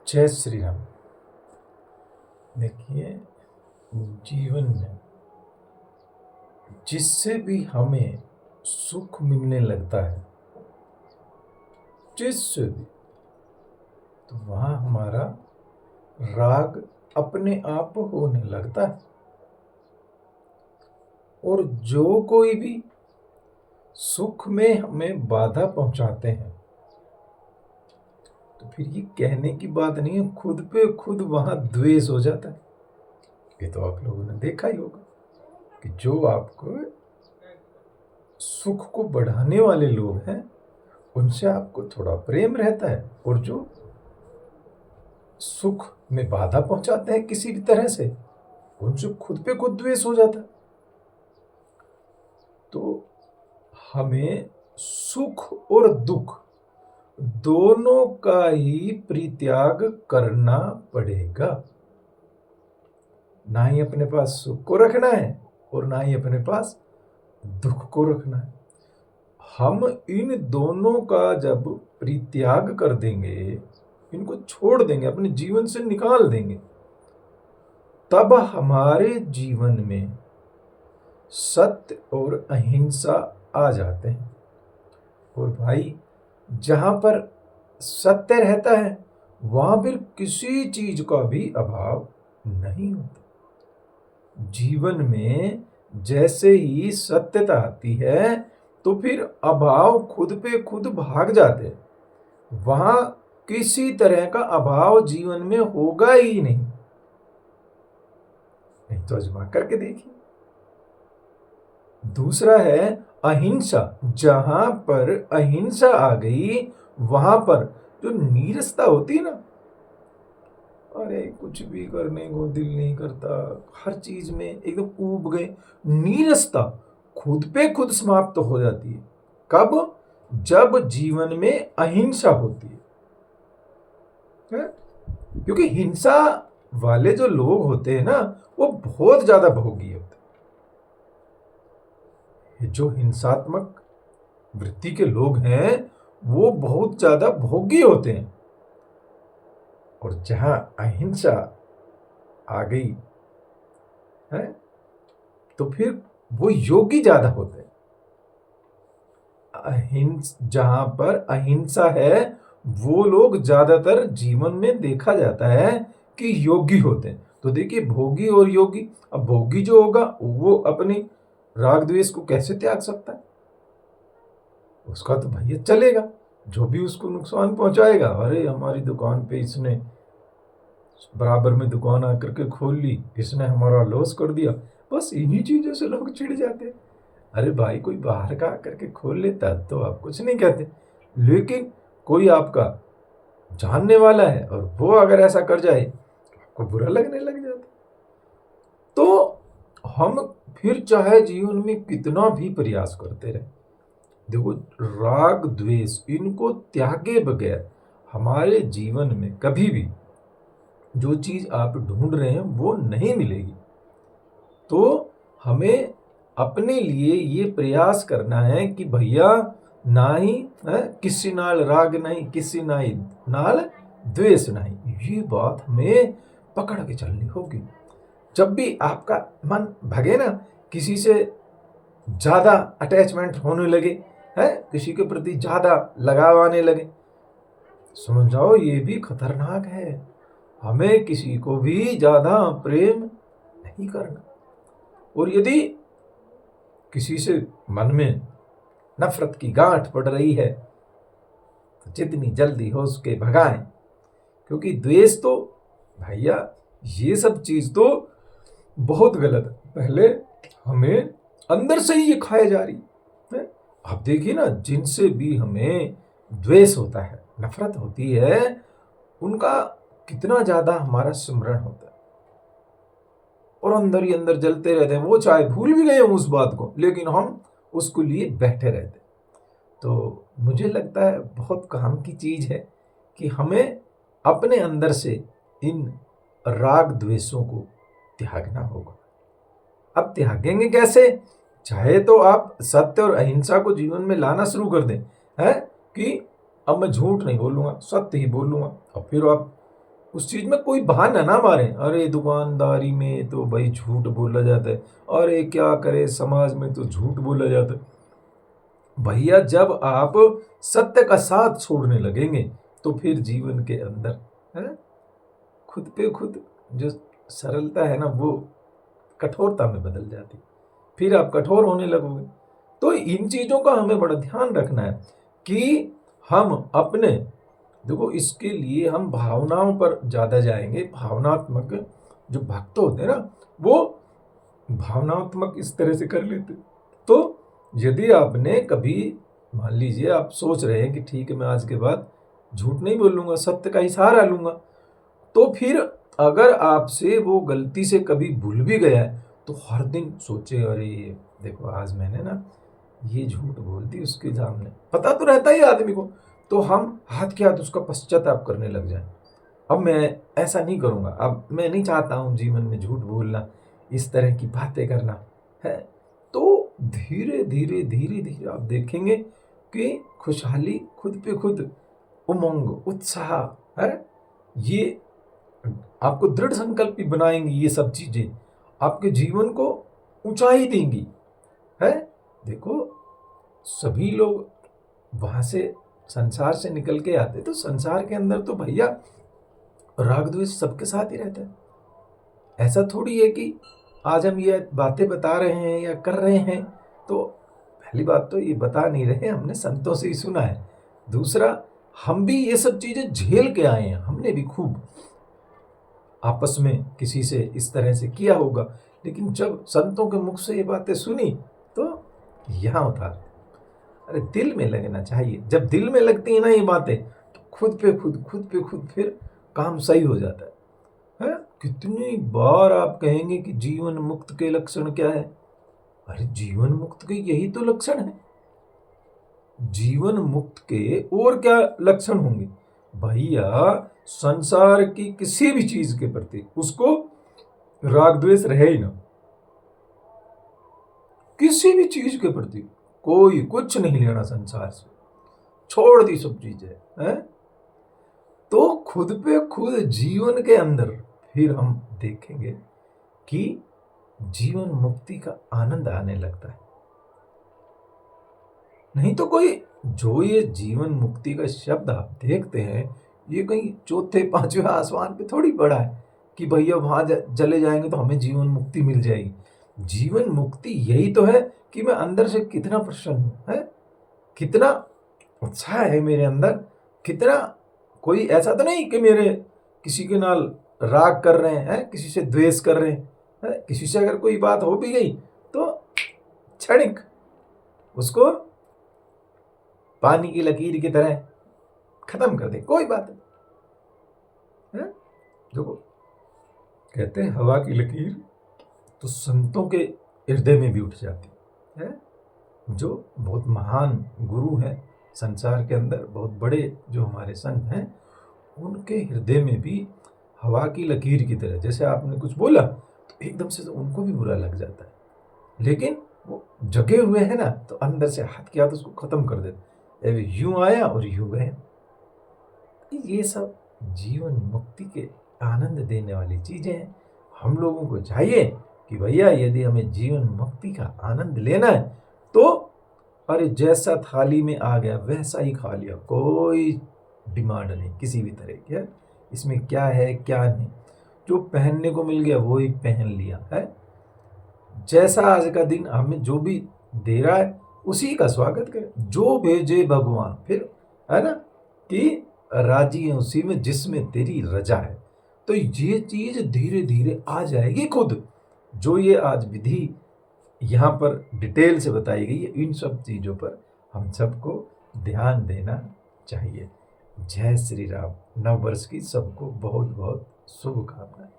जय श्री राम। देखिए, जीवन में जिससे भी हमें सुख मिलने लगता है, जिससे भी, तो वहां हमारा राग अपने आप होने लगता है। और जो कोई भी सुख में हमें बाधा पहुंचाते हैं, तो फिर ये कहने की बात नहीं है, खुद पे खुद वहां द्वेष हो जाता है। ये तो आप लोगों ने देखा ही होगा कि जो आपको सुख को बढ़ाने वाले लोग हैं, उनसे आपको थोड़ा प्रेम रहता है, और जो सुख में बाधा पहुंचाते हैं किसी भी तरह से, उनसे खुद पे खुद द्वेष हो जाता है। तो हमें सुख और दुख दोनों का ही परित्याग करना पड़ेगा। ना ही अपने पास सुख को रखना है और ना ही अपने पास दुख को रखना है। हम इन दोनों का जब परित्याग कर देंगे, इनको छोड़ देंगे, अपने जीवन से निकाल देंगे, तब हमारे जीवन में सत्य और अहिंसा आ जाते हैं। और भाई, जहां पर सत्य रहता है वहां फिर किसी चीज का भी अभाव नहीं होता। जीवन में जैसे ही सत्यता आती है तो फिर अभाव खुद पे खुद भाग जाते हैं। वहां किसी तरह का अभाव जीवन में होगा ही नहीं तो आजमा करके देखिए। दूसरा है अहिंसा। जहां पर अहिंसा आ गई, वहां पर जो नीरसता होती है ना, अरे कुछ भी करने को दिल नहीं करता, हर चीज में एकदम ऊब गए, नीरसता खुद पे खुद समाप्त हो जाती है। कब? जब जीवन में अहिंसा होती है? क्योंकि हिंसा वाले जो लोग होते हैं ना, वो बहुत ज्यादा भोगी होते हैं। जो हिंसात्मक वृत्ति के लोग हैं वो बहुत ज्यादा भोगी होते हैं। और जहां अहिंसा आ गई है तो फिर वो योगी ज्यादा होते हैं। जहां पर अहिंसा है वो लोग ज्यादातर जीवन में देखा जाता है कि योगी होते हैं। तो देखिए, भोगी और योगी, अब भोगी जो होगा वो अपनी राग द्वेष को कैसे त्याग सकता है? उसका तो भैया चलेगा, जो भी उसको नुकसान पहुंचाएगा, अरे हमारी दुकान पे इसने बराबर में दुकान आकर के खोल ली, इसने हमारा लॉस कर दिया, बस इन्हीं चीजों से लोग चिढ़ जाते हैं। अरे भाई, कोई बाहर का आकर के खोल लेता तो आप कुछ नहीं कहते, लेकिन कोई आपका जानने वाला है और वो अगर ऐसा कर जाए आपको बुरा लगने लग जाता। तो हम फिर चाहे जीवन में कितना भी प्रयास करते रहे, देखो, राग द्वेष इनको त्यागे बगैर हमारे जीवन में कभी भी जो चीज आप ढूंढ रहे हैं वो नहीं मिलेगी। तो हमें अपने लिए ये प्रयास करना है कि भैया, ना ही किसी नाल राग नहीं, किसी नाल द्वेष नहीं, ये बात हमें पकड़ के चलनी होगी। जब भी आपका मन भगे ना, किसी से ज्यादा अटैचमेंट होने लगे, है किसी के प्रति ज्यादा लगाव आने लगे, समझ जाओ ये भी खतरनाक है। हमें किसी को भी ज्यादा प्रेम नहीं करना। और यदि किसी से मन में नफरत की गांठ पड़ रही है तो जितनी जल्दी हो सके भगाएं। क्योंकि द्वेष तो भैया, ये सब चीज तो बहुत गलत है। पहले हमें अंदर से ही ये खाए जा रही है। आप देखिए ना, जिनसे भी हमें द्वेष होता है, नफरत होती है, उनका कितना ज्यादा हमारा स्मरण होता है और अंदर ही अंदर जलते रहते हैं। वो चाहे भूल भी गए हम उस बात को, लेकिन हम उसको लिए बैठे रहते। तो मुझे लगता है बहुत काम की चीज है कि हमें अपने अंदर से इन राग द्वेषों को त्यागना होगा। अब त्यागेंगे कैसे? चाहे तो आप सत्य और अहिंसा को जीवन में लाना शुरू कर दें, है कि अब मैं झूठ नहीं बोलूंगा, सत्य ही बोलूंगा। और फिर आप उस चीज में कोई बहाना ना मारे, अरे दुकानदारी में तो भाई झूठ बोला जाता है, अरे क्या करे समाज में तो झूठ बोला जाता है। भैया जब आप सत्य का साथ छोड़ने लगेंगे तो फिर जीवन के अंदर है खुद पे खुद जो सरलता है ना वो कठोरता में बदल जाती, फिर आप कठोर होने लगोगे। तो इन चीजों का हमें बड़ा ध्यान रखना है कि हम अपने, देखो इसके लिए हम भावनाओं पर ज्यादा जाएंगे। भावनात्मक जो भक्त होते हैं ना वो भावनात्मक इस तरह से कर लेते। तो यदि आपने कभी, मान लीजिए आप सोच रहे हैं कि ठीक है मैं आज के बाद झूठ नहीं बोलूंगा, सत्य का ही सहारा लूंगा, तो फिर अगर आपसे वो गलती से कभी भूल भी गया है तो हर दिन सोचे, अरे देखो आज मैंने ना ये झूठ बोल दी उसके सामने, पता तो रहता ही आदमी को, तो हम हाथ के हाथ उसका पश्चाताप करने लग जाए। अब मैं ऐसा नहीं करूंगा, अब मैं नहीं चाहता हूं जीवन में झूठ बोलना, इस तरह की बातें करना है। तो धीरे धीरे धीरे धीरे आप देखेंगे कि खुशहाली खुद पे खुद, उमंग उत्साह है, ये आपको दृढ़ संकल्पी बनाएंगी। ये सब चीजें आपके जीवन को ऊंचाई देंगी है। देखो सभी लोग वहां से संसार से निकल के आते तो संसार के अंदर तो भैया राग द्वेष सबके साथ ही रहता है। ऐसा थोड़ी है कि आज हम ये बातें बता रहे हैं या कर रहे हैं तो पहली बात तो ये बता नहीं रहे, हमने संतों से ही सुना है। दूसरा हम भी ये सब चीजें झेल के आए हैं, हमने भी खूब आपस में किसी से इस तरह से किया होगा, लेकिन जब संतों के मुख से ये बातें सुनी तो यहाँ उतार, अरे दिल में लगना चाहिए। जब दिल में लगती है ना ये बातें तो खुद पे खुद फिर काम सही हो जाता है? कितनी बार आप कहेंगे कि जीवन मुक्त के लक्षण क्या है? अरे जीवन मुक्त के यही तो लक्षण है। जीवन मुक्त के और क्या लक्षण होंगे भैया? संसार की किसी भी चीज के प्रति उसको राग द्वेष रहे ही ना, किसी भी चीज के प्रति कोई कुछ नहीं लेना संसार से, छोड़ दी सब चीजें हैं। तो खुद पे खुद जीवन के अंदर फिर हम देखेंगे कि जीवन मुक्ति का आनंद आने लगता है। नहीं तो कोई, जो ये जीवन मुक्ति का शब्द आप देखते हैं ये कहीं चौथे पांचवें आसमान पे थोड़ी पड़ा है कि भैया वहां चले जाएंगे तो हमें जीवन मुक्ति मिल जाएगी। जीवन मुक्ति यही तो है कि मैं अंदर से कितना प्रसन्न हूं, है कितना उत्साह है मेरे अंदर, कितना, कोई ऐसा तो नहीं कि मेरे किसी के नाल राग कर रहे हैं, किसी से द्वेष कर रहे हैं, किसी से अगर कोई बात हो भी गई तो क्षणिक उसको पानी की लकीर की तरह खत्म कर दे, कोई बात नहीं। देखो कहते हैं हवा की लकीर तो संतों के हृदय में भी उठ जाती है। जो बहुत महान गुरु हैं संसार के अंदर, बहुत बड़े जो हमारे संत हैं, उनके हृदय में भी हवा की लकीर की तरह, जैसे आपने कुछ बोला तो एकदम से तो उनको भी बुरा लग जाता है, लेकिन वो जगे हुए हैं ना तो अंदर से हाथ किया तो उसको खत्म कर देते, यूं आया और यूं गया। ये सब जीवन मुक्ति के आनंद देने वाली चीजें हैं। हम लोगों को चाहिए कि भैया यदि हमें जीवन मुक्ति का आनंद लेना है तो अरे जैसा थाली में आ गया वैसा ही खा लिया, कोई डिमांड नहीं किसी भी तरह की, इसमें क्या है क्या नहीं, जो पहनने को मिल गया वो ही पहन लिया है। जैसा आज का दिन हमें जो भी दे रहा है उसी का स्वागत करें, जो भेजे भगवान, फिर है ना कि राजी है उसी में जिसमें तेरी रजा है। तो ये चीज धीरे धीरे आ जाएगी खुद। जो ये आज विधि यहाँ पर डिटेल से बताई गई है, इन सब चीजों पर हम सबको ध्यान देना चाहिए। जय श्री राम। नव वर्ष की सबको बहुत बहुत शुभकामनाएं।